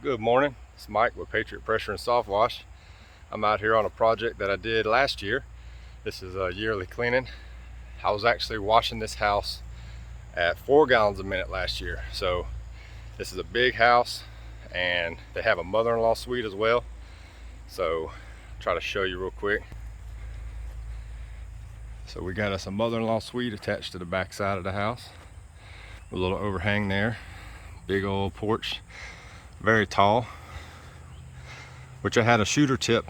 Good morning, it's Mike with Patriot Pressure and Soft Wash. I'm out here on a project that I did last year. This is a yearly cleaning. I was actually washing this house at 4 gallons a minute last year. So this is a big house and they have a mother-in-law suite as well. So I'll try to show you real quick. So we got us a mother-in-law suite attached to the back side of the house. A little overhang there, big old porch. Very tall, which I had a shooter tip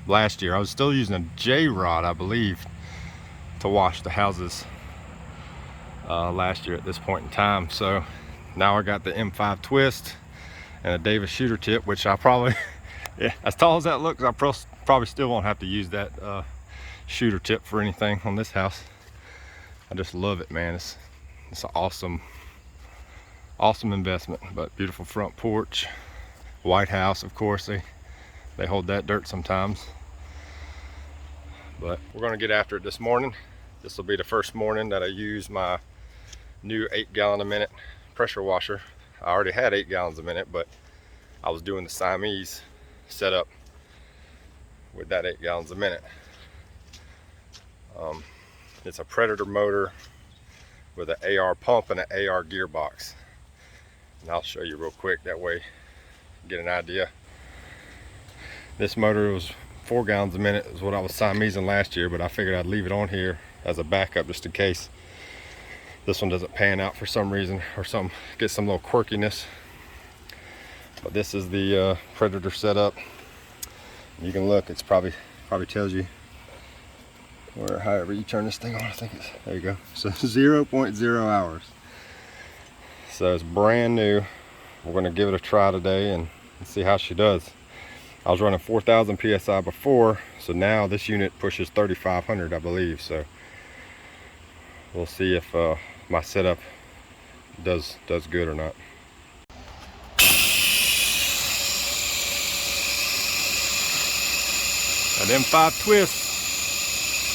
last year. I was still using a J-rod, I believe, to wash the houses last year at this point in time. So now I got the M5 twist and a Davis shooter tip, which I probably, yeah, as tall as that looks, I probably still won't have to use that shooter tip for anything on this house. I just love it, man. It's an awesome investment. But beautiful front porch, white house, of course. They hold that dirt sometimes, but we're going to get after it this morning. This will be the first morning that I use my new 8 gallon a minute pressure washer. I already had 8 gallons a minute, but I was doing the Siamese setup with that 8 gallons a minute. It's a Predator motor with an AR pump and an AR gearbox. And I'll show you real quick, that way you get an idea. This motor was 4 gallons a minute, is what I was Siamesing last year, but I figured I'd leave it on here as a backup just in case this one doesn't pan out for some reason or get some little quirkiness. But this is the Predator setup. You can look, it's probably tells you where, however you turn this thing on. I think it's, there you go. So 0.0 hours. So it's brand new. We're going to give it a try today and see how she does. I was running 4,000 psi before, so now this unit pushes 3,500, I believe. So we'll see if my setup does good or not. That M5 twist.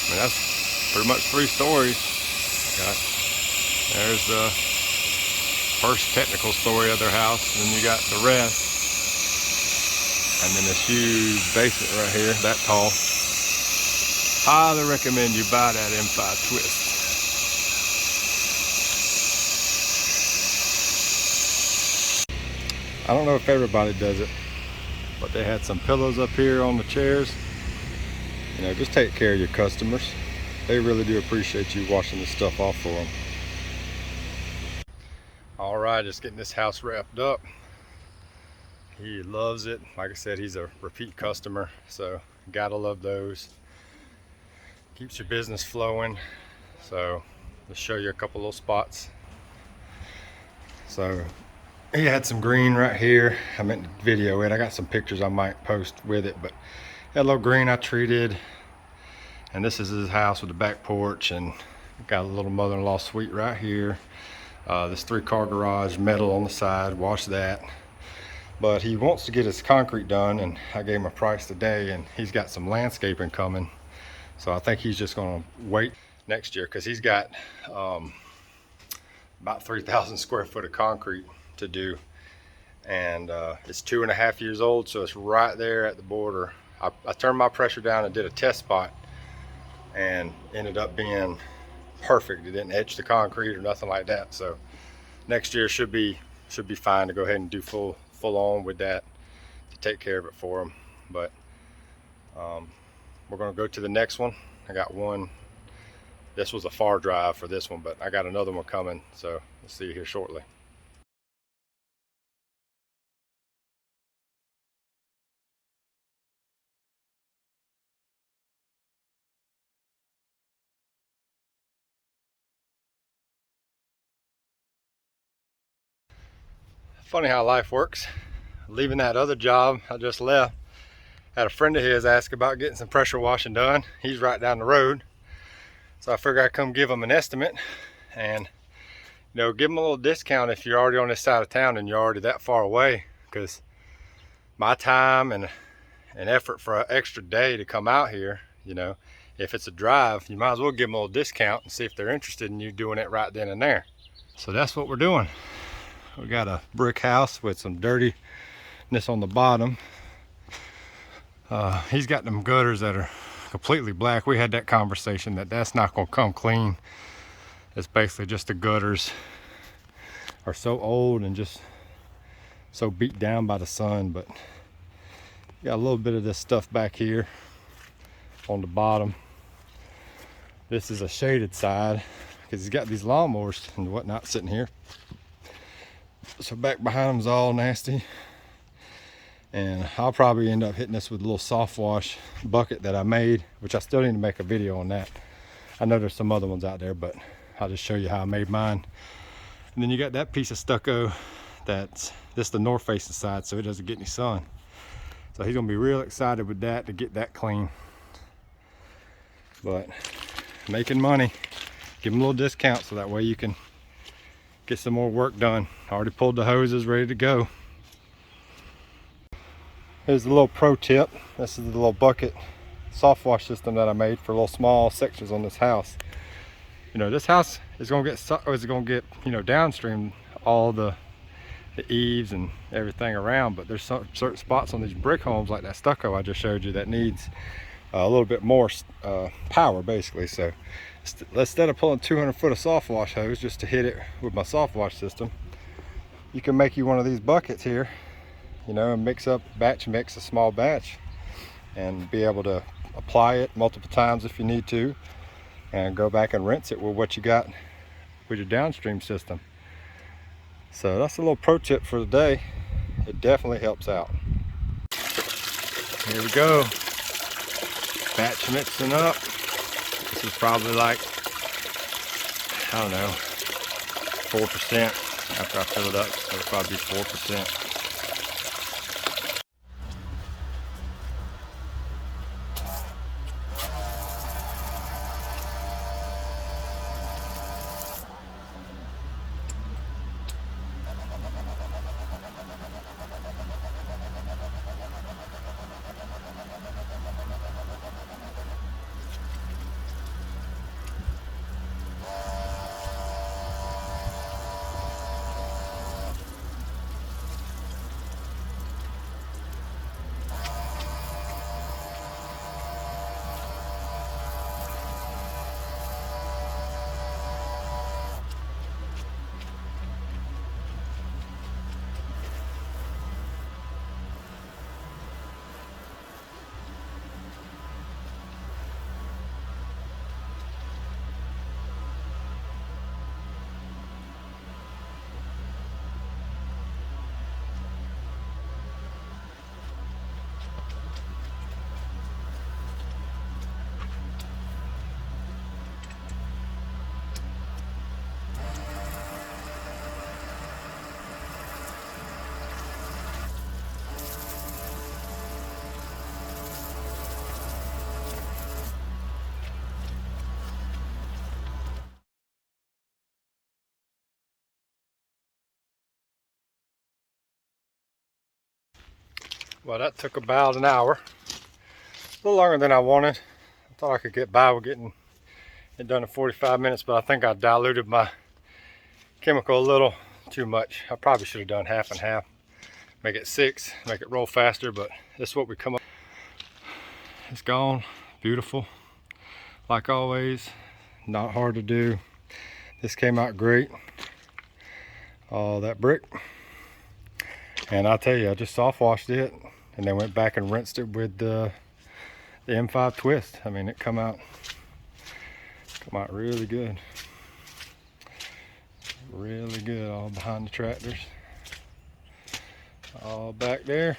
I mean, that's pretty much 3 stories. There's the first technical story of their house, and then you got the rest, and then this huge basement right here, that tall. Highly recommend you buy that M5 twist. I don't know if everybody does it, but they had some pillows up here on the chairs. You know, just take care of your customers. They really do appreciate you washing this stuff off for them. All right, just getting this house wrapped up. He loves it. Like I said, he's a repeat customer, so gotta love those. Keeps your business flowing. So let's show you a couple little spots. So he had some green right here. I meant to video it. I got some pictures I might post with it, but had a little green I treated. And this is his house with the back porch, and got a little mother-in-law suite right here. This 3-car garage, metal on the side, wash that. But he wants to get his concrete done, and I gave him a price today, and he's got some landscaping coming. So I think he's just gonna wait next year, because he's got about 3,000 square foot of concrete to do. And it's 2.5 years old, so it's right there at the border. I turned my pressure down and did a test spot, and ended up being perfect. It didn't etch the concrete or nothing like that. So next year should be fine to go ahead and do full on with that, to take care of it for them. But we're going to go to the next one. I got one. This was a far drive for this one, but I got another one coming, so we'll see you here shortly. Funny how life works. Leaving that other job I just left, had a friend of his ask about getting some pressure washing done. He's right down the road, so I figured I'd come give him an estimate, and you know, give him a little discount if you're already on this side of town and you're already that far away, because my time and effort for an extra day to come out here, you know, if it's a drive, you might as well give them a little discount and see if they're interested in you doing it right then and there. So that's what we're doing. We got a brick house with some dirtiness on the bottom. He's got them gutters that are completely black. We had that conversation that's not gonna come clean. It's basically just the gutters are so old and just so beat down by the sun. But got a little bit of this stuff back here on the bottom. This is a shaded side because he's got these lawnmowers and whatnot sitting here. So back behind him's all nasty. And I'll probably end up hitting this with a little soft wash bucket that I made, which I still need to make a video on that. I know there's some other ones out there, but I'll just show you how I made mine. And then you got that piece of stucco that's this the north facing side, so it doesn't get any sun. So he's gonna be real excited with that to get that clean. But making money, give him a little discount so that way you can get some more work done. I already pulled the hoses, ready to go. Here's the little pro tip. This is the little bucket soft wash system that I made for little small sections on this house. You know, this house is gonna get you know, downstream all the eaves and everything around, but there's some certain spots on these brick homes like that stucco I just showed you that needs a little bit more power, basically. So instead of pulling 200 foot of soft wash hose just to hit it with my soft wash system, you can make you one of these buckets here, you know, and mix a small batch and be able to apply it multiple times if you need to, and go back and rinse it with what you got with your downstream system. So that's a little pro tip for the day. It definitely helps out. Here we go. Batch mixing up. This is probably like, I don't know, 4% after I fill it up. So it'll probably be 4%. Well, that took about an hour, a little longer than I wanted. I thought I could get by with getting it done in 45 minutes, but I think I diluted my chemical a little too much. I probably should have done half and half, make it 6, make it roll faster, but this is what we come up. It's gone, beautiful, like always, not hard to do. This came out great, all that brick. And I'll tell you, I just soft washed it and then went back and rinsed it with the M5 twist. I mean, it come out really good. Really good, all behind the tractors. All back there.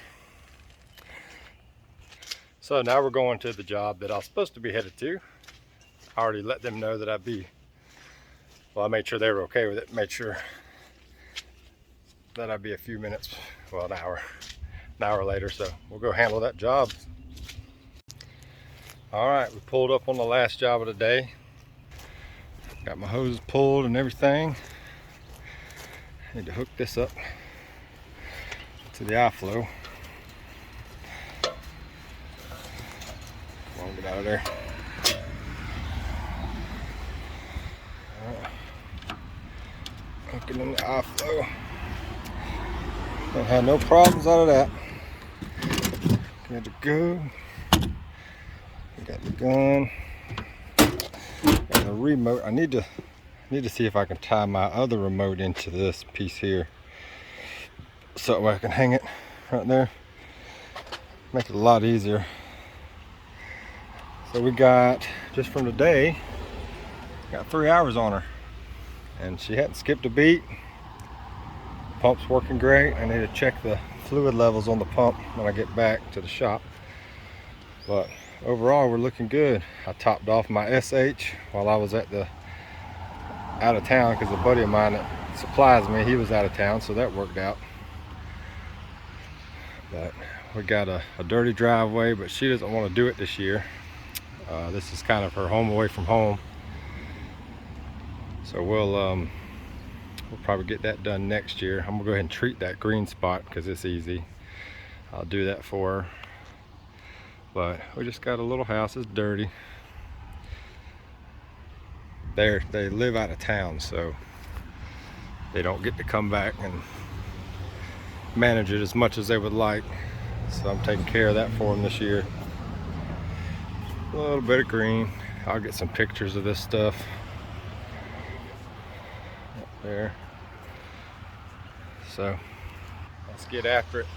So now we're going to the job that I was supposed to be headed to. I already let them know that I made sure they were okay with it, made sure that I'd be a few minutes, well, an hour later, so we'll go handle that job. All right, we pulled up on the last job of the day. Got my hoses pulled and everything. Need to hook this up to the iFlow. Come on, get out of there. All right. Hooking in the iFlow. And had no problems out of that. Got to go. Got the gun. Got the remote. I need to see if I can tie my other remote into this piece here, so I can hang it right there. Make it a lot easier. So we got, just from today, got 3 hours on her, and she hadn't skipped a beat. Pump's working great. I need to check the fluid levels on the pump when I get back to the shop, but overall we're looking good. I topped off my SH while I was out of town, because a buddy of mine that supplies me, he was out of town, so that worked out. But we got a dirty driveway, but she doesn't want to do it this year. This is kind of her home away from home, so we'll probably get that done next year. I'm gonna go ahead and treat that green spot because it's easy. I'll do that for her. But we just got a little house. It's dirty. They live out of town, so they don't get to come back and manage it as much as they would like. So I'm taking care of that for them this year. A little bit of green. I'll get some pictures of this stuff up there. So let's get after it.